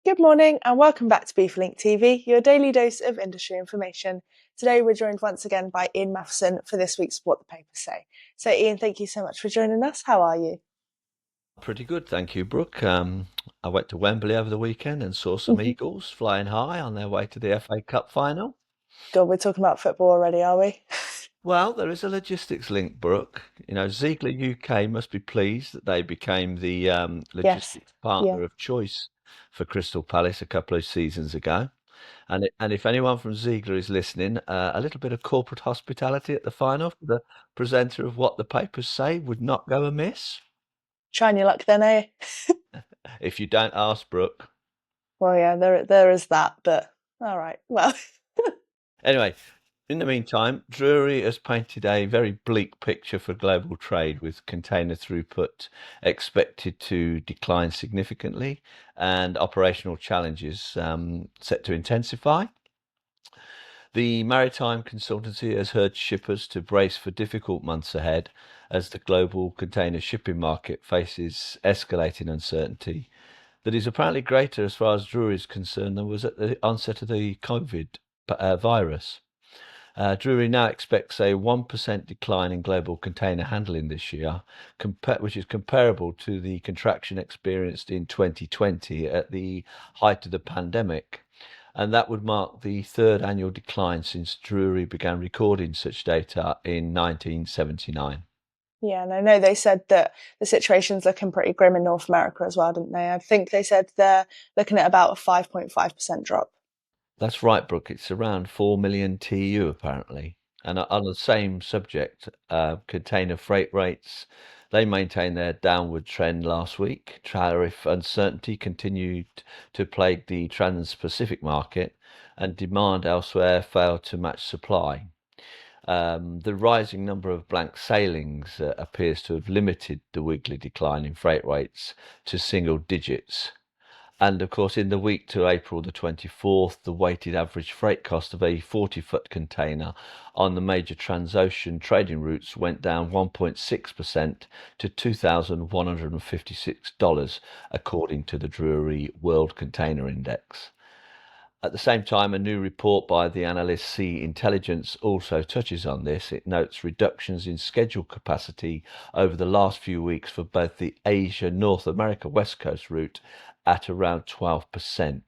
Good morning and welcome back to BIFA Link TV, your daily dose of industry information. Today we're joined once again by Ian Matheson for this week's What the Papers Say. So Ian, thank you so much for joining us. How are you? Pretty good, thank you, Brooke. I went to Wembley over the weekend and saw some Eagles flying high on their way to the FA Cup final. God, we're talking about football already, are we? Well, there is a logistics link, Brooke. You know, Ziegler UK must be pleased that they became the Yes. logistics Yeah. partner of choice for Crystal Palace a couple of seasons ago. And if anyone from Ziegler is listening, a little bit of corporate hospitality at the final for the presenter of What the Papers Say would not go amiss. Trying your luck then, eh? If you don't ask, Brooke. Well, yeah, there is that, but all right. Well, Anyway, in the meantime, Drury has painted a very bleak picture for global trade, with container throughput expected to decline significantly and operational challenges set to intensify. The maritime consultancy has urged shippers to brace for difficult months ahead as the global container shipping market faces escalating uncertainty that is apparently greater as far as Drury is concerned than was at the onset of the COVID virus. Drury now expects a 1% decline in global container handling this year, which is comparable to the contraction experienced in 2020 at the height of the pandemic. And that would mark the third annual decline since Drury began recording such data in 1979. yeah, and I know they said that the situation's looking pretty grim in North America as well, didn't they? I think they said they're looking at about a 5.5% drop. That's right, Brooke. It's around 4 million TEU apparently. And on the same subject, container freight rates, they maintained their downward trend last week. Tariff uncertainty continued to plague the Trans-Pacific market, and demand elsewhere failed to match supply. The rising number of blank sailings appears to have limited the weekly decline in freight rates to single digits. And of course, in the week to April the 24th, the weighted average freight cost of a 40-foot container on the major transocean trading routes went down 1.6% to $2,156, according to the Drewry World Container Index. At the same time, a new report by the analyst Sea Intelligence also touches on this. It notes reductions in scheduled capacity over the last few weeks for both the Asia-North America West Coast route at around 12%.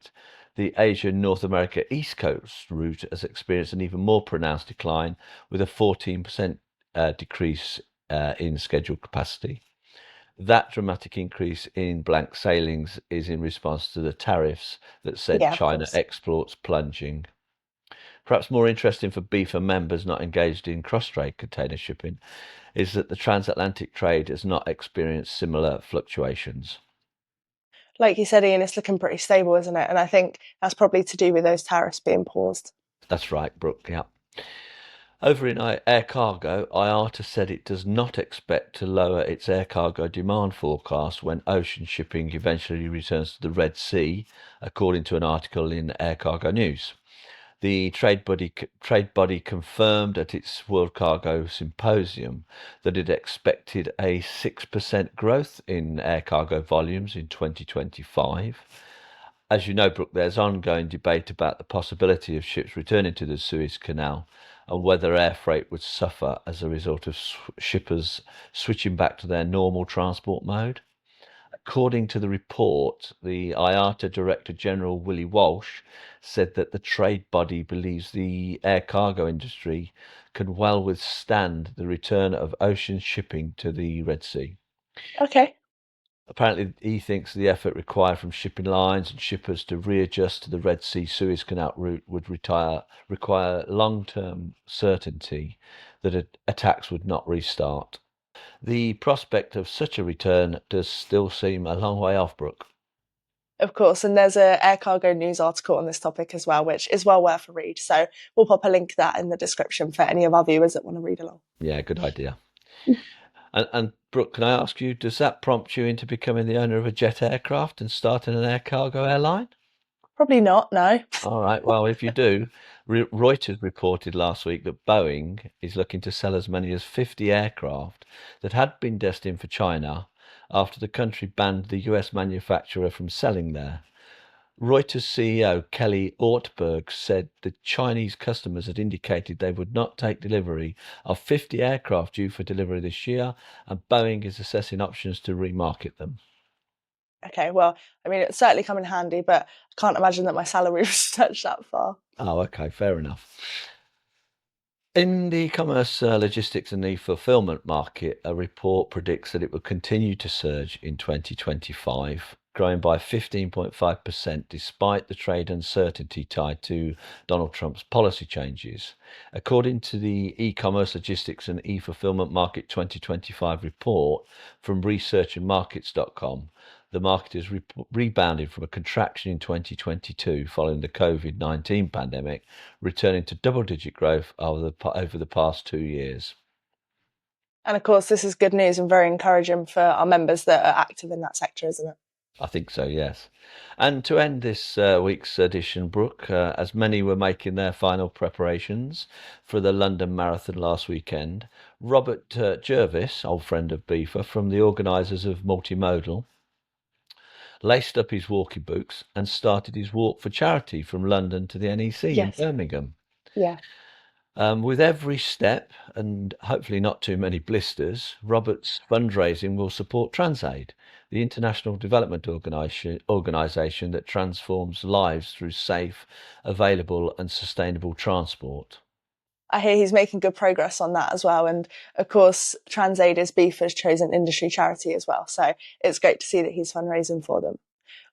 The Asia-North America East Coast route has experienced an even more pronounced decline, with a 14% decrease in scheduled capacity. That dramatic increase in blank sailings is in response to the tariffs that sent Yeah, of China course. exports plunging. Perhaps more interesting for BIFA members not engaged in cross-trade container shipping is that the transatlantic trade has not experienced similar fluctuations. Like you said, Ian, it's looking pretty stable, isn't it? And I think that's probably to do with those tariffs being paused. That's right, Brooke. Yeah. Over in air cargo, IATA said it does not expect to lower its air cargo demand forecast when ocean shipping eventually returns to the Red Sea, according to an article in Air Cargo News. The trade body confirmed at its World Cargo Symposium that it expected a 6% growth in air cargo volumes in 2025. As you know, Brooke, there's ongoing debate about the possibility of ships returning to the Suez Canal and whether air freight would suffer as a result of shippers switching back to their normal transport mode. According to the report, the IATA Director General Willie Walsh said that the trade body believes the air cargo industry can well withstand the return of ocean shipping to the Red Sea. Okay. Apparently, he thinks the effort required from shipping lines and shippers to readjust to the Red Sea Suez Canal route would require long-term certainty that attacks would not restart. The prospect of such a return does still seem a long way off, Brooke. Of course, and there's a air cargo news article on this topic as well, which is well worth a read. So we'll pop a link to that in the description for any of our viewers that want to read along. Yeah, good idea. And Brooke, can I ask you, does that prompt you into becoming the owner of a jet aircraft and starting an air cargo airline? Probably not, no. All right, well, if you do, Reuters reported last week that Boeing is looking to sell as many as 50 aircraft that had been destined for China after the country banned the US manufacturer from selling there. Reuters CEO Kelly Ortberg said the Chinese customers had indicated they would not take delivery of 50 aircraft due for delivery this year, and Boeing is assessing options to remarket them. Okay, well, I mean, it's certainly come in handy, but I can't imagine that my salary was stretched that far. Oh, okay, fair enough. In the e-commerce, logistics and e-fulfillment market, a report predicts that it will continue to surge in 2025, growing by 15.5% despite the trade uncertainty tied to Donald Trump's policy changes. According to the e-commerce, logistics and e-fulfillment market 2025 report from researchandmarkets.com, the market has rebounded from a contraction in 2022 following the COVID-19 pandemic, returning to double-digit growth over the past 2 years. And of course, this is good news and very encouraging for our members that are active in that sector, isn't it? I think so, yes. And to end this week's edition, Brooke, as many were making their final preparations for the London Marathon last weekend, Robert Jervis, old friend of BIFA, from the organisers of Multimodal, laced up his walking boots and started his walk for charity from London to the NEC in Yes. Birmingham. Yeah. With every step, and hopefully not too many blisters, Robert's fundraising will support TransAid, the international development organisation that transforms lives through safe, available and sustainable transport. I hear he's making good progress on that as well. And of course, TransAid is BIFA's chosen industry charity as well. So it's great to see that he's fundraising for them.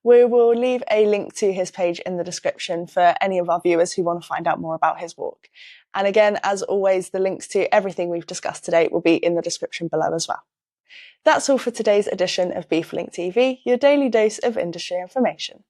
We will leave a link to his page in the description for any of our viewers who want to find out more about his walk. And again, as always, the links to everything we've discussed today will be in the description below as well. That's all for today's edition of BIFA Link TV, your daily dose of industry information.